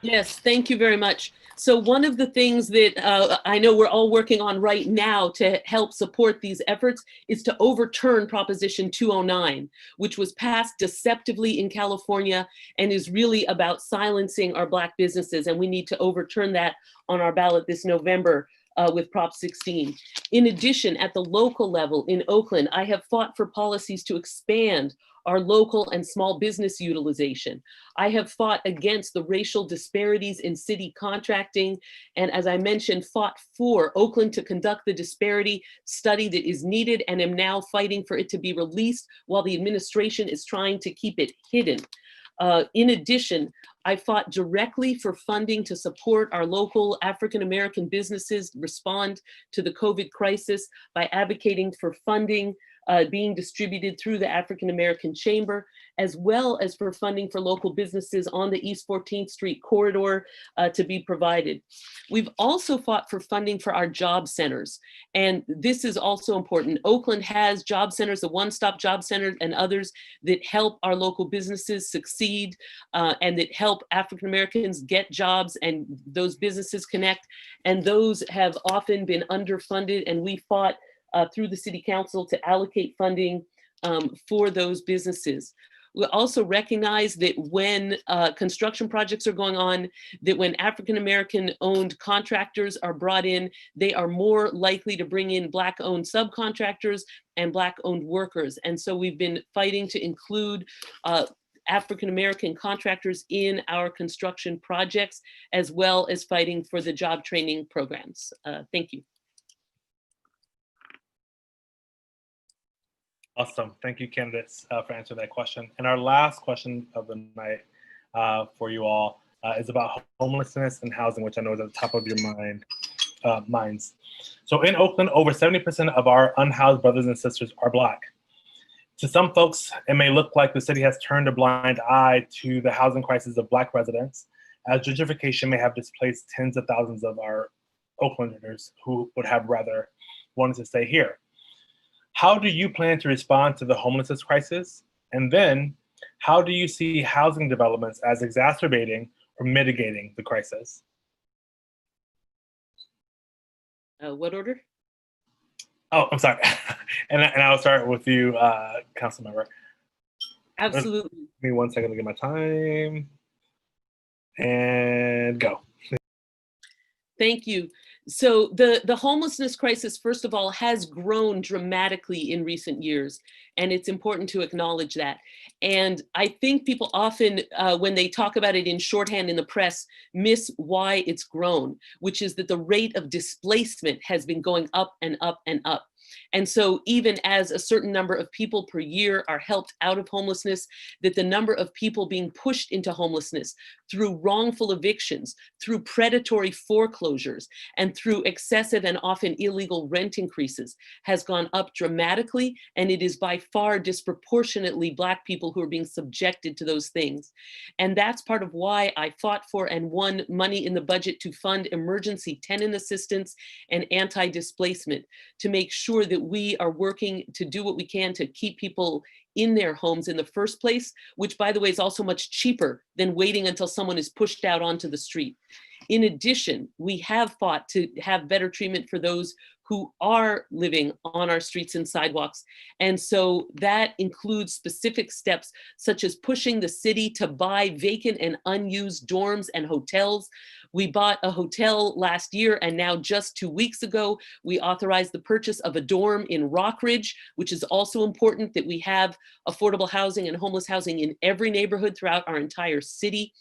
Yes, thank you very much. So one of the things that I know we're all working on right now to help support these efforts is to overturn Proposition 209, which was passed deceptively in California and is really about silencing our Black businesses. And we need to overturn that on our ballot this November with Prop 16. In addition, at the local level in Oakland, I have fought for policies to expand our local and small business utilization. I have fought against the racial disparities in city contracting, and as I mentioned, fought for Oakland to conduct the disparity study that is needed, and am now fighting for it to be released while the administration is trying to keep it hidden. In addition, I fought directly for funding to support our local African-American businesses respond to the COVID crisis by advocating for funding being distributed through the African-American Chamber, as well as for funding for local businesses on the East 14th Street corridor to be provided. We've also fought for funding for our job centers, and this is also important. Oakland has job centers, the one-stop job center and others that help our local businesses succeed and that help African-Americans get jobs and those businesses connect, and those have often been underfunded, and we fought through the city council to allocate funding for those businesses. We also recognize that when construction projects are going on, that when African-American owned contractors are brought in, they are more likely to bring in Black owned subcontractors and Black owned workers. And so we've been fighting to include African-American contractors in our construction projects, as well as fighting for the job training programs. Thank you. Awesome. Thank you, candidates, for answering that question. And our last question of the night for you all is about homelessness and housing, which I know is at the top of your minds. So in Oakland, over 70% of our unhoused brothers and sisters are Black. To some folks, it may look like the city has turned a blind eye to the housing crisis of Black residents, as gentrification may have displaced tens of thousands of our Oaklanders who would have rather wanted to stay here. How do you plan to respond to the homelessness crisis? And then, how do you see housing developments as exacerbating or mitigating the crisis? What order? Oh, I'm sorry. and I'll start with you, council member. Absolutely. Give me 1 second to get my time. And go. Thank you. So the homelessness crisis, first of all, has grown dramatically in recent years, and it's important to acknowledge that. And I think people often, when they talk about it in shorthand in the press, miss why it's grown, which is that the rate of displacement has been going up and up and up. And so even as a certain number of people per year are helped out of homelessness, that the number of people being pushed into homelessness through wrongful evictions, through predatory foreclosures, and through excessive and often illegal rent increases has gone up dramatically. And it is by far disproportionately Black people who are being subjected to those things. And that's part of why I fought for and won money in the budget to fund emergency tenant assistance and anti-displacement, to make sure that we are working to do what we can to keep people in their homes in the first place, which, by the way, is also much cheaper than waiting until someone is pushed out onto the street. In addition, we have fought to have better treatment for those who are living on our streets and sidewalks. And so that includes specific steps such as pushing the city to buy vacant and unused dorms and hotels. We bought a hotel last year, and now just 2 weeks ago, we authorized the purchase of a dorm in Rockridge, which is also important that we have affordable housing and homeless housing in every neighborhood throughout our entire city.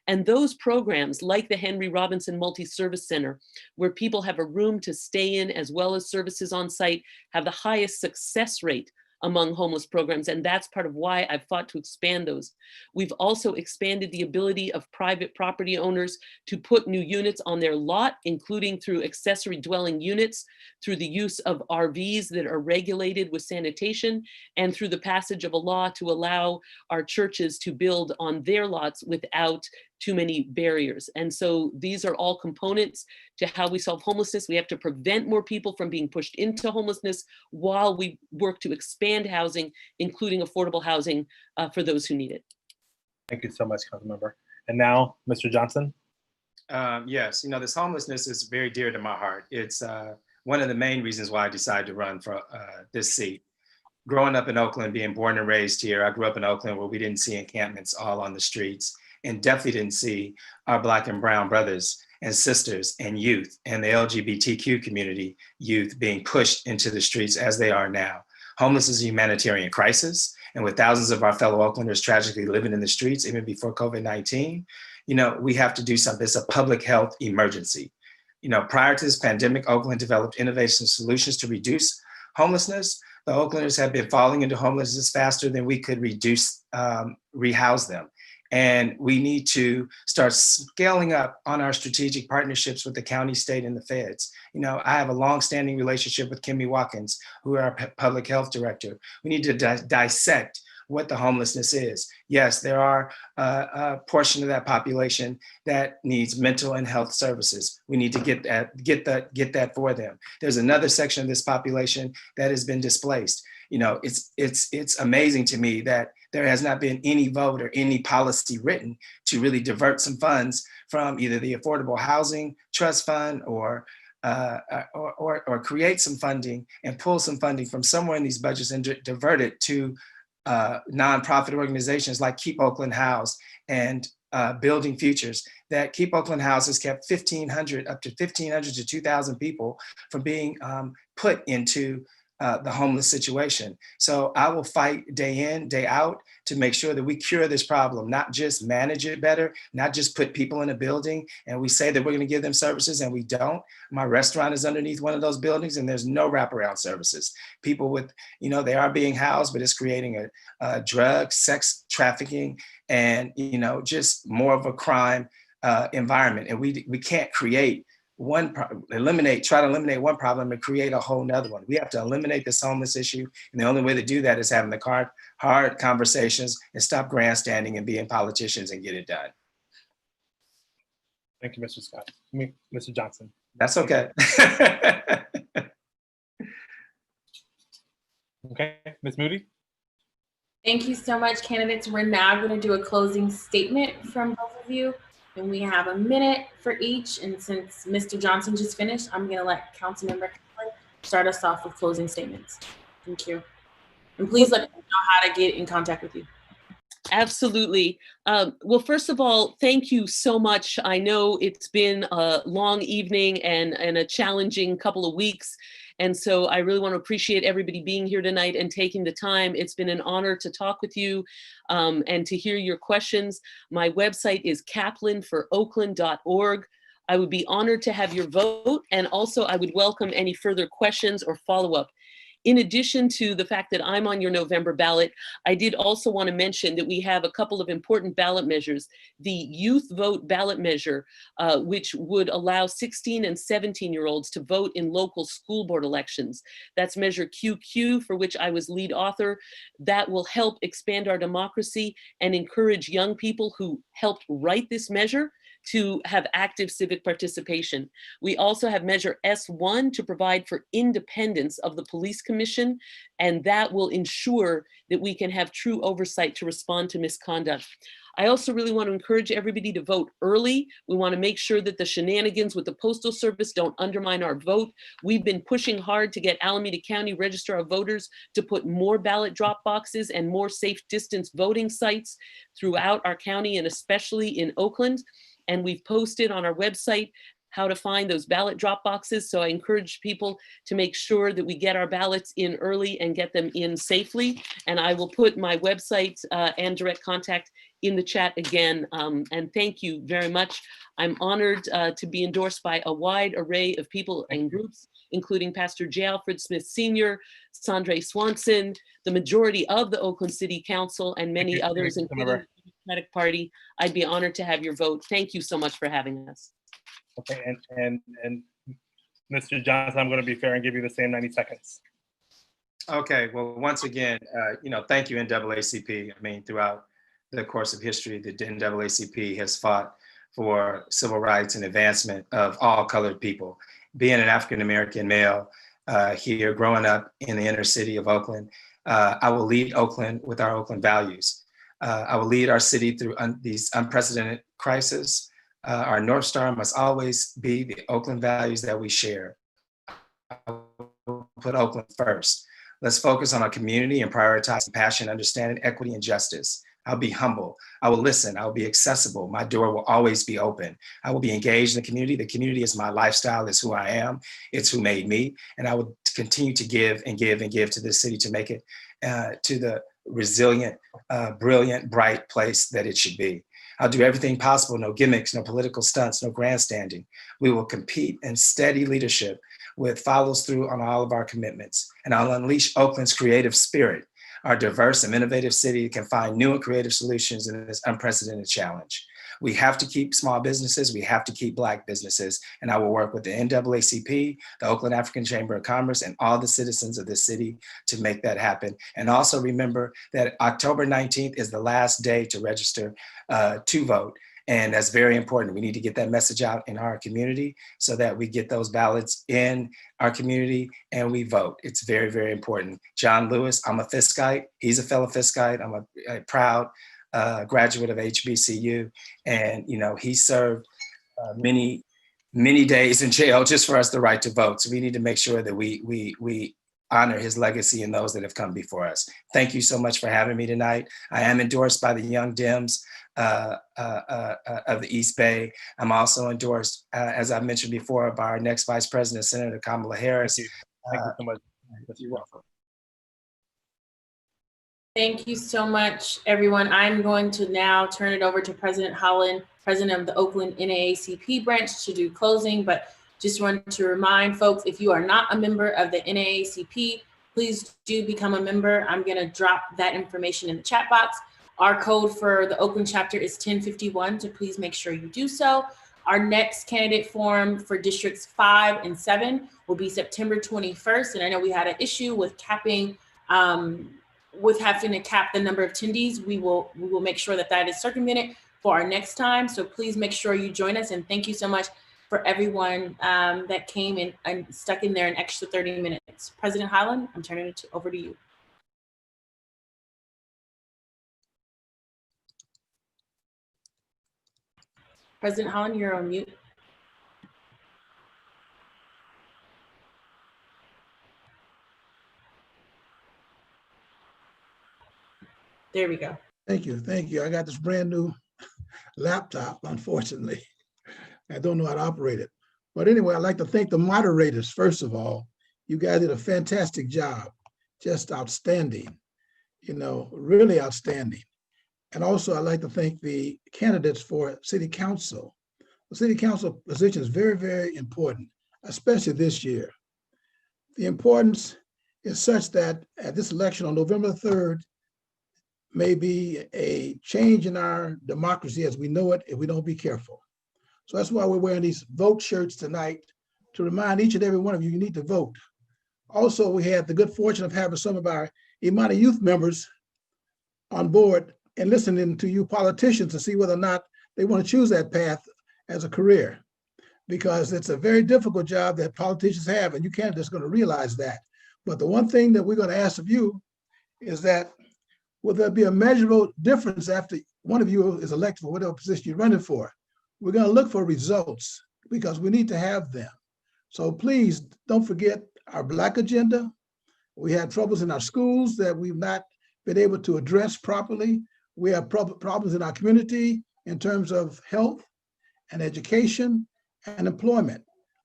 And those programs, like the Henry Robinson Multi-Service Center, where people have a room to stay in as well as services on site, have the highest success rate among homeless programs. And that's part of why I've fought to expand those. We've also expanded the ability of private property owners to put new units on their lot, including through accessory dwelling units, through the use of RVs that are regulated with sanitation, and through the passage of a law to allow our churches to build on their lots without too many barriers. And so these are all components to how we solve homelessness. We have to prevent more people from being pushed into homelessness while we work to expand housing, including affordable housing for those who need it. Thank you so much, Councilmember. And now, Mr. Johnson. Yes, you know, this homelessness is very dear to my heart. It's one of the main reasons why I decided to run for this seat. Growing up in Oakland, being born and raised here, I grew up in Oakland where we didn't see encampments all on the streets, and definitely didn't see our Black and brown brothers and sisters and youth and the LGBTQ community youth being pushed into the streets as they are now. Homelessness is a humanitarian crisis, and with thousands of our fellow Oaklanders tragically living in the streets even before COVID-19, you know, we have to do something. It's a public health emergency. You know, prior to this pandemic, Oakland developed innovation solutions to reduce homelessness. The Oaklanders have been falling into homelessness faster than we could rehouse them. And we need to start scaling up on our strategic partnerships with the county, state, and the feds. You know, I have a long-standing relationship with Kimmy Watkins, who are our public health director. We need to dissect what the homelessness is. Yes, there are a portion of that population that needs mental and health services. We need to get that for them. There's another section of this population that has been displaced. You know, it's amazing to me that there has not been any vote or any policy written to really divert some funds from either the Affordable Housing Trust Fund or create some funding and pull some funding from somewhere in these budgets and divert it to nonprofit organizations like Keep Oakland House and Building Futures, that Keep Oakland House has kept up to 1,500 to 2,000 people from being put into the homeless situation. So I will fight day in, day out to make sure that we cure this problem, not just manage it better, not just put people in a building and we say that we're going to give them services and we don't. My restaurant is underneath one of those buildings and there's no wraparound services. People with, you know, they are being housed, but it's creating a drug, sex trafficking, and, you know, just more of a crime environment. And we can't create try to eliminate one problem and create a whole nother one. We have to eliminate this homeless issue. And the only way to do that is having the hard conversations and stop grandstanding and being politicians and get it done. Thank you, Mr. Scott. Mr. Johnson. That's okay. Okay, Ms. Moody. Thank you so much, candidates. We're now going to do a closing statement from both of you. And we have a minute for each. And since Mr. Johnson just finished, I'm going to let Councilmember Kaplan start us off with closing statements. Thank you. And please let me know how to get in contact with you. Absolutely. Well, first of all, thank you so much. I know it's been a long evening and a challenging couple of weeks. And so I really want to appreciate everybody being here tonight and taking the time. It's been an honor to talk with you and to hear your questions. My website is kaplanforoakland.org. I would be honored to have your vote. And also I would welcome any further questions or follow-up. In addition to the fact that I'm on your November ballot, I did also want to mention that we have a couple of important ballot measures. The youth vote ballot measure, which would allow 16 and 17-year-olds to vote in local school board elections. That's Measure QQ, for which I was lead author. That will help expand our democracy and encourage young people who helped write this measure to have active civic participation. We also have Measure S1 to provide for independence of the police commission, and that will ensure that we can have true oversight to respond to misconduct. I also really want to encourage everybody to vote early. We want to make sure that the shenanigans with the Postal Service don't undermine our vote. We've been pushing hard to get Alameda County Register of Voters to put more ballot drop boxes and more safe distance voting sites throughout our county and especially in Oakland. And we've posted on our website how to find those ballot drop boxes. So I encourage people to make sure that we get our ballots in early and get them in safely. And I will put my website and direct contact in the chat again. And thank you very much. I'm honored to be endorsed by a wide array of people and groups, including Pastor J. Alfred Smith Sr., Sandre Swanson, the majority of the Oakland City Council, and many others, including the Democratic Party. I'd be honored to have your vote. Thank you so much for having us. Okay, and Mr. Johnson, I'm going to be fair and give you the same 90 seconds. Okay, well, once again, thank you, NAACP. I mean, throughout the course of history, the NAACP has fought for civil rights and advancement of all colored people. Being an African-American male here, growing up in the inner city of Oakland, I will lead Oakland with our Oakland values. I will lead our city through these unprecedented crises. Our North Star must always be the Oakland values that we share. I will put Oakland first. Let's focus on our community and prioritize compassion, understanding, equity, and justice. I'll be humble. I will listen. I will be accessible. My door will always be open. I will be engaged in the community. The community is my lifestyle. It's who I am. It's who made me. And I will continue to give and give and give to this city to make it to the resilient, brilliant, bright place that it should be. I'll do everything possible, no gimmicks, no political stunts, no grandstanding. We will compete in steady leadership with follows through on all of our commitments. And I'll unleash Oakland's creative spirit. Our diverse and innovative city can find new and creative solutions in this unprecedented challenge. We have to keep small businesses. We have to keep Black businesses. And I will work with the NAACP, the Oakland African Chamber of Commerce, and all the citizens of this city to make that happen. And also remember that October 19th is the last day to register to vote. And that's very important. We need to get that message out in our community so that we get those ballots in our community and we vote. It's very, very important. John Lewis, I'm a Fiskite. He's a fellow Fiskite. I'm a proud graduate of HBCU. And, he served many days in jail just for us the right to vote. So we need to make sure that we honor his legacy and those that have come before us. Thank you so much for having me tonight. I am endorsed by the Young Dems of the East Bay. I'm also endorsed, as I mentioned before, by our next Vice President, Senator Kamala Harris. Thank you so much. You're welcome. Thank you so much, everyone. I'm going to now turn it over to President Holland, President of the Oakland NAACP branch, to do closing, but just want to remind folks, if you are not a member of the NAACP, please do become a member. I'm gonna drop that information in the chat box. Our code for the Oakland chapter is 1051, so please make sure you do so. Our next candidate forum for districts 5 and 7 will be September 21st. And I know we had an issue with capping, with having to cap the number of attendees. We will make sure that that is circumvented for our next time. So please make sure you join us. And thank you so much for everyone that came in and stuck in there an extra 30 minutes. President Highland, I'm turning it over to you. President Holland, you're on mute. There we go. Thank you, thank you. I got this brand new laptop, unfortunately. I don't know how to operate it. But anyway, I'd like to thank the moderators, first of all. You guys did a fantastic job, just outstanding, you know, really outstanding. And also I'd like to thank the candidates for city council. The city council position is very, very important, especially this year. The importance is such that at this election on November 3rd may be a change in our democracy as we know it if we don't be careful. So that's why we're wearing these vote shirts tonight, to remind each and every one of you, you need to vote. Also, we had the good fortune of having some of our Imani youth members on board and listening to you politicians to see whether or not they want to choose that path as a career, because it's a very difficult job that politicians have, and you can't just going to realize that. But the one thing that we're going to ask of you is that will there be a measurable difference after one of you is elected for whatever position you're running for? We're going to look for results because we need to have them. So please don't forget our Black agenda. We had troubles in our schools that we've not been able to address properly. We have problems in our community in terms of health and education and employment.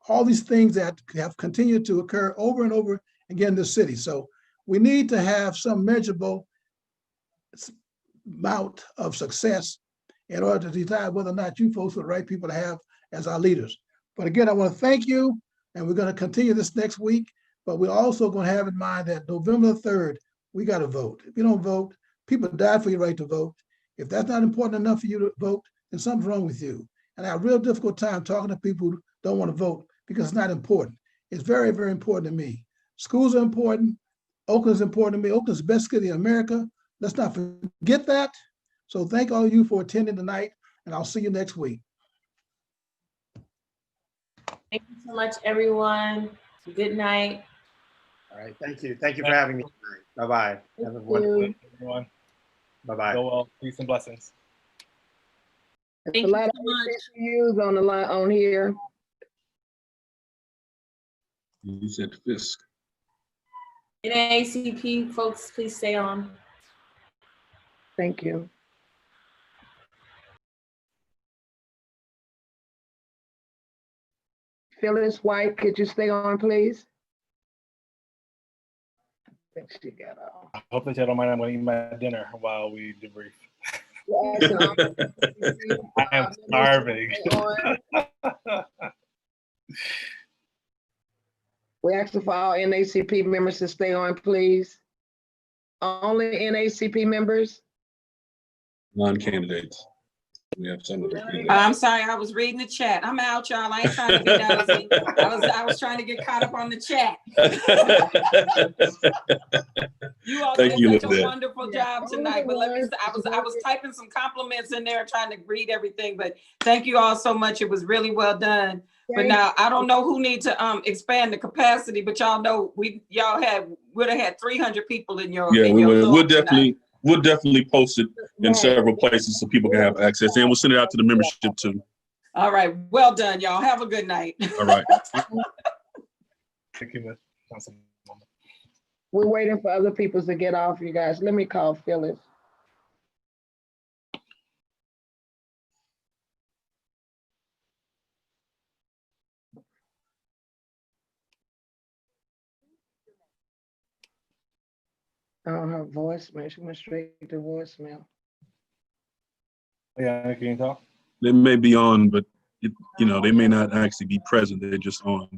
All these things that have continued to occur over and over again in the city. So we need to have some measurable amount of success in order to decide whether or not you folks are the right people to have as our leaders. But again, I want to thank you, and we're going to continue this next week, but we're also going to have in mind that November 3rd, we got to vote. If you don't vote, people died for your right to vote. If that's not important enough for you to vote, then something's wrong with you. And I have a real difficult time talking to people who don't want to vote because it's not important. It's very, very important to me. Schools are important. Oakland's important to me. Oakland's the best city in America. Let's not forget that. So thank all of you for attending tonight, and I'll see you next week. Thank you so much, everyone. Good night. All right, thank you. Thank you for having me tonight. Bye-bye. Have a wonderful day, everyone. Bye-bye. Go well. Peace and blessings. Thank a lot you so much. HBCUs on the line on here. You said Fisk. NAACP folks, please stay on. Thank you. Phyllis White, could you stay on, please? I think she got off. I hope that y'all don't mind. I'm going to eat my dinner while we debrief. I am starving. We ask for all NAACP members to stay on, please. Only NAACP members? Non-candidates. We have some of the candidates. I'm sorry, I was reading the chat. I'm out, y'all. I ain't trying to be nosy. I was trying to get caught up on the chat. You all Thank did you, such a wonderful job tonight. But let me say, I was typing some compliments in there, trying to read everything. But thank you all so much. It was really well done. But now I don't know who needs to expand the capacity, but y'all know would have had 300 people in your We'll definitely post it in several places so people can have access, and we'll send it out to the membership too. All right, well done, y'all. Have a good night. All right. Thank you, Councilwoman. We're waiting for other people to get off, you guys. Let me call Phyllis. Oh, her voicemail. She went straight to voicemail. Yeah, can you talk? They may be on, but they may not actually be present. They're just on.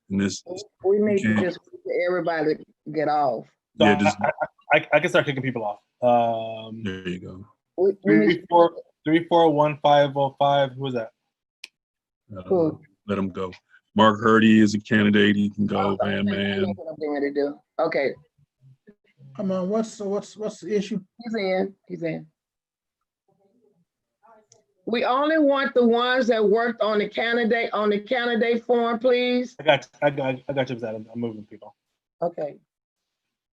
And this. We need to just wait for everybody to get off. So Yeah, just I can start kicking people off. there you go. 341-505. Who is that? Let them go. Mark Hurdy is a candidate. He can go. I know what I'm getting ready to do. Okay. Come on, what's the issue? He's in. We only want the ones that worked on the candidate forum, please. I got you. I'm moving people. Okay.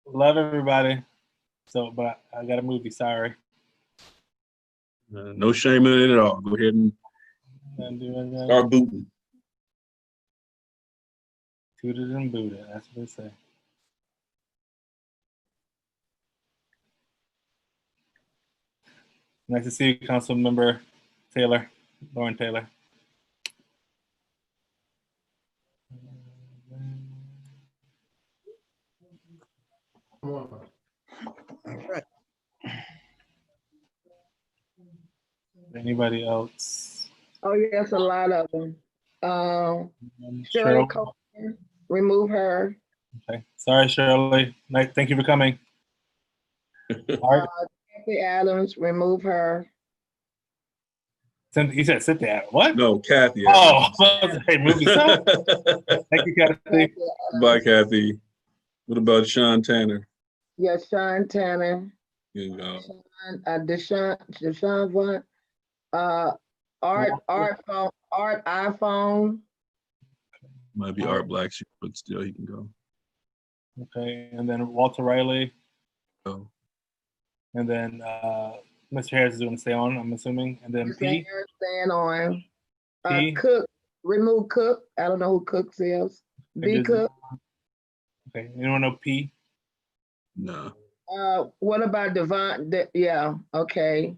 Love everybody. So, but I got to move you. Sorry. No shame in it at all. Go ahead and start booting. Tooted and booted. That's what they say. Nice to see you, Council Member Taylor, Lauren Taylor. All right. Anybody else? Oh, yes, a lot of them. Shirley Coleman, remove her. Okay. Sorry, Shirley. Nice. Thank you for coming. Kathy Adams, remove her. You said Cynthia. What? No, Kathy. Oh, hey, movie stuff. Thank you, Kathy. Bye, Kathy. What about Sean Tanner? Yeah, Sean Tanner. Here you go. Deshaun Vaughn. Art iPhone. Might be Art Blackshear, but still he can go. Okay, and then Walter Riley. Oh. And then Mr. Harris is going to stay on, I'm assuming. And then Mr. P. Harris staying on. P. Cook, remove Cook. I don't know who Cook is. B Cook. Okay, anyone know P? No. What about Devon? Yeah, okay.